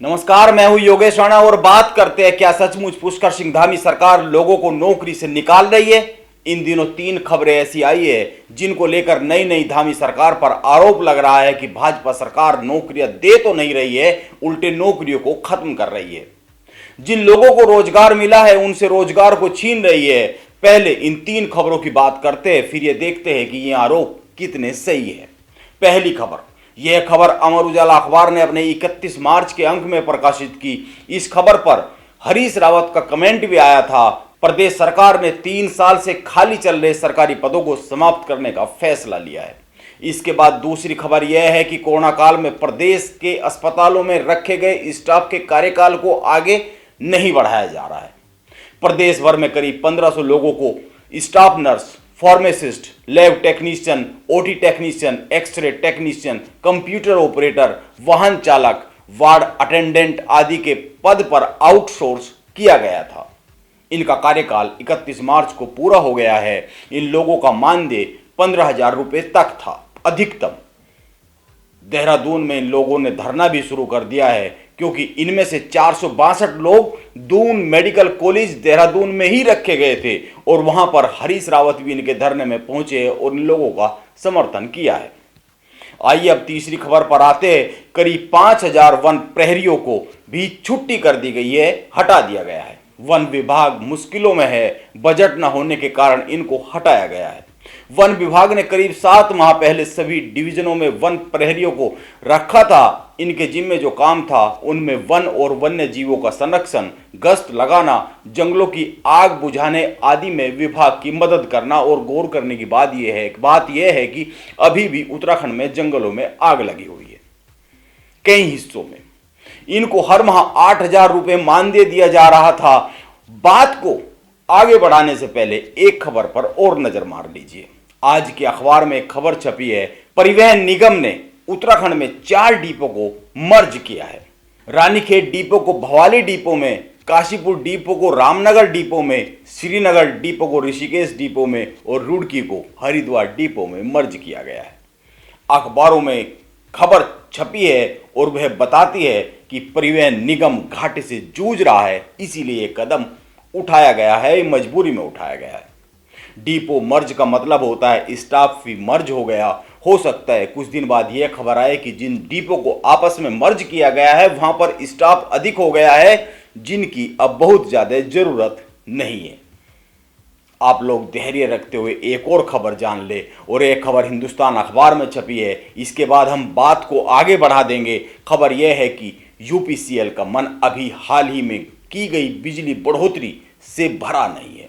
नमस्कार, मैं हूं योगेश राणा और बात करते हैं क्या सचमुच पुष्कर सिंह धामी सरकार लोगों को नौकरी से निकाल रही है। इन दिनों 3 खबरें ऐसी आई है जिनको लेकर नई नई धामी सरकार पर आरोप लग रहा है कि भाजपा सरकार नौकरियां दे तो नहीं रही है, उल्टे नौकरियों को खत्म कर रही है। जिन लोगों को रोजगार मिला है उनसे रोजगार को छीन रही है। पहले इन 3 खबरों की बात करते हैं, फिर ये देखते हैं कि ये आरोप कितने सही है। पहली खबर, यह खबर अमर उजाला अखबार ने अपने 31 मार्च के अंक में प्रकाशित की। इस खबर पर हरीश रावत का कमेंट भी आया था। प्रदेश सरकार ने 3 साल से खाली चल रहे सरकारी पदों को समाप्त करने का फैसला लिया है। इसके बाद दूसरी खबर यह है कि कोरोना काल में प्रदेश के अस्पतालों में रखे गए स्टाफ के कार्यकाल को आगे नहीं बढ़ाया जा रहा है। प्रदेश भर में करीब 1500 लोगों को staff nurse, pharmacist, lab technician, OT technician, X-ray technician, computer operator, वाहन चालक, वार्ड अटेंडेंट आदि के पद पर आउटसोर्स किया गया था। इनका कार्यकाल 31 मार्च को पूरा हो गया है। इन लोगों का मानदेय 15,000 रुपये तक था अधिकतम। देहरादून में इन लोगों ने धरना भी शुरू कर दिया है क्योंकि इनमें से 462 लोग दून मेडिकल कॉलेज देहरादून में ही रखे गए थे और वहां पर हरीश रावत भी इनके धरने में पहुंचे और इन लोगों का समर्थन किया है। आइए अब तीसरी खबर पर आते हैं। करीब 5,000 वन प्रहरियों को भी छुट्टी कर दी गई है, हटा दिया गया है। वन विभाग मुश्किलों में है, बजट न होने के कारण इनको हटाया गया है। वन विभाग ने करीब 7 माह पहले सभी डिवीजनों में वन प्रहरियों को रखा था। इनके जिम्मे जो काम था उनमें वन और वन्य जीवों का संरक्षण, गश्त लगाना, जंगलों की आग बुझाने आदि में विभाग की मदद करना। और गौर करने की बात यह है कि अभी भी उत्तराखंड में जंगलों में आग लगी हुई है कई हिस्सों में। इनको हर माह 8,000 रुपये मानदेय दिया जा रहा था। बात को आगे बढ़ाने से पहले एक खबर पर और नजर मार लीजिए। आज के अखबार में एक खबर छपी है, परिवहन निगम ने उत्तराखंड में 4 डिपो को मर्ज किया है। रानीखेत डिपो को भवाली डिपो में, काशीपुर डिपो को रामनगर डिपो में, श्रीनगर डिपो को ऋषिकेश डिपो में और रुड़की को हरिद्वार डिपो में मर्ज किया गया है। अखबारों में खबर छपी है और वह बताती है कि परिवहन निगम घाटे से जूझ रहा है, इसीलिए यह कदम उठाया गया है, मजबूरी में उठाया गया है। डिपो मर्ज का मतलब होता है स्टाफ भी मर्ज हो गया। हो सकता है कुछ दिन बाद यह खबर आए कि जिन डिपो को आपस में मर्ज किया गया है वहां पर स्टाफ अधिक हो गया है जिनकी अब बहुत ज्यादा जरूरत नहीं है। आप लोग धैर्य रखते हुए एक और खबर जान ले, और एक खबर हिंदुस्तान अखबार में छपी है। इसके बाद हम बात को आगे बढ़ा देंगे। खबर यह है कि यूपीसीएल का मन अभी हाल ही में की गई बिजली बढ़ोतरी से भरा नहीं है,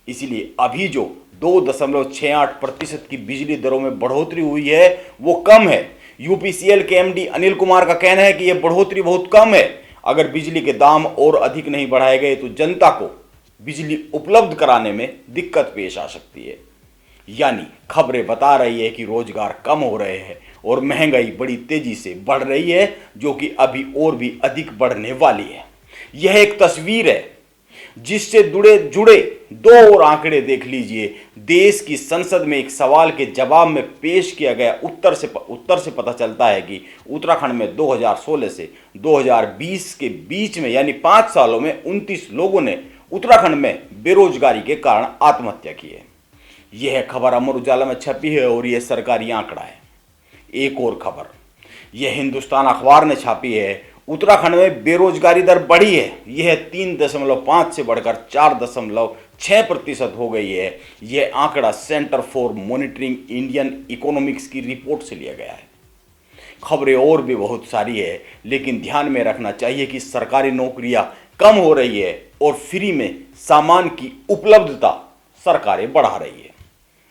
इसलिए अभी जो 2.68% की बिजली दरों में बढ़ोतरी हुई है वो कम है। यूपीसीएल के एमडी अनिल कुमार का कहना है कि यह बढ़ोतरी बहुत कम है। अगर बिजली के दाम और अधिक नहीं बढ़ाए गए तो जनता को बिजली उपलब्ध कराने में दिक्कत पेश आ सकती है। यानी खबरें बता रही है कि रोजगार कम हो रहे हैं और महंगाई बड़ी तेजी से बढ़ रही है, जो कि अभी और भी अधिक बढ़ने वाली है। यह एक तस्वीर है जिससे जुड़े 2 और आंकड़े देख लीजिए। देश की संसद में एक सवाल के जवाब में पेश किया गया उत्तर से पता चलता है कि उत्तराखंड में 2016 से 2020 के बीच में यानी 5 सालों में 29 लोगों ने उत्तराखंड में बेरोजगारी के कारण आत्महत्या की है। यह खबर अमर उजाला में छपी है और यह सरकारी आंकड़ा है। एक और खबर यह हिंदुस्तान अखबार ने छापी है। उत्तराखंड में बेरोजगारी दर बढ़ी है। यह 3.5 से बढ़कर 4.6% हो गई है। यह आंकड़ा centre for monitoring Indian economics की रिपोर्ट से लिया गया है। खबरें और भी बहुत सारी है, लेकिन ध्यान में रखना चाहिए कि सरकारी नौकरियां कम हो रही है और फ्री में सामान की उपलब्धता सरकारें बढ़ा रही है।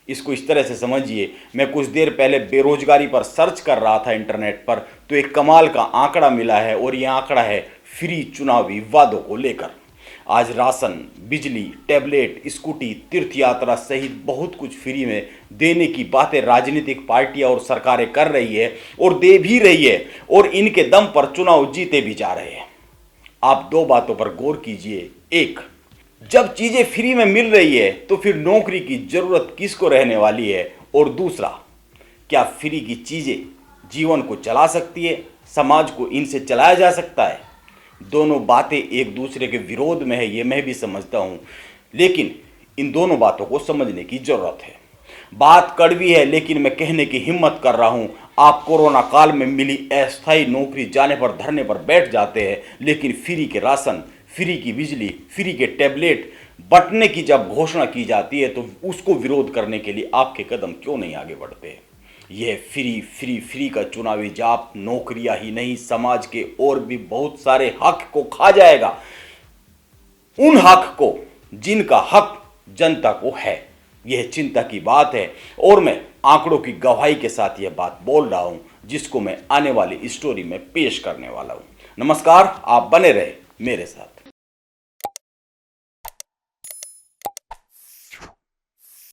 इसको इस तरह से समझिए, मैं कुछ देर पहले बेरोजगारी पर सर्च कर रहा था इंटरनेट पर, तो एक कमाल का आंकड़ा मिला है और यह आंकड़ा है फ्री चुनावी वादों को लेकर। आज राशन, बिजली, टैबलेट, स्कूटी, तीर्थ यात्रा सहित बहुत कुछ फ्री में देने की बातें राजनीतिक पार्टियां और सरकारें कर रही है और दे भी रही है और इनके दम पर चुनाव जीते भी जा रहे हैं। आप 2 बातों पर गौर कीजिए। एक, जब चीजें फ्री में मिल रही है तो फिर नौकरी की जरूरत किसको रहने वाली है? और दूसरा, क्या फ्री की चीजें जीवन को चला सकती है? समाज को इनसे चलाया जा सकता है? दोनों बातें एक दूसरे के विरोध में है, ये मैं भी समझता हूं, लेकिन इन दोनों बातों को समझने की जरूरत है। बात कड़वी है, लेकिन मैं कहने की हिम्मत कर रहा हूं। आप कोरोना काल में मिली अस्थायी नौकरी जाने पर धरने पर बैठ जाते हैं, लेकिन फ्री के राशन, फ्री की बिजली, फ्री के टैबलेट बंटने की जब घोषणा की जाती है तो उसको विरोध करने के लिए आपके कदम क्यों नहीं आगे बढ़ते? यह फ्री फ्री फ्री का चुनावी जाप नौकरियां ही नहीं, समाज के और भी बहुत सारे हक को खा जाएगा, उन हक को जिनका हक जनता को है। यह चिंता की बात है और मैं आंकड़ों की गवाही के साथ यह बात बोल रहा हूं, जिसको मैं आने वाली स्टोरी में पेश करने वाला हूं। नमस्कार, आप बने रहे मेरे साथ।